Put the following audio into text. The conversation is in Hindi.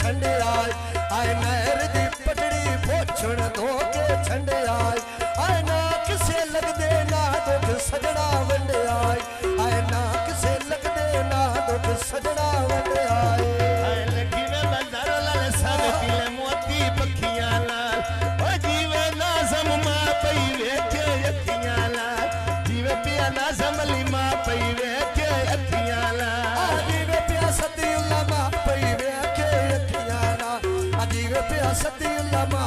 छंड आए आए नहर दी पटड़ी पोछण धो के छंड आए आए ना किसे लगदे ना दुख सजड़ा वंड आए आए ना किसे लगदे ना दुख सजड़ा वंड आए लगी वे बंदर लाल सब पीले मोती पखियां लाल ओ जीवे ना सम मां पई वेखे अखियां लाल जीवे पिया ना समली मां पई वेखे अखियां लाल जीवे पिया सती उल्ला मां पई वेखे अखियां लाल जीवे पिया सती उल्ला मां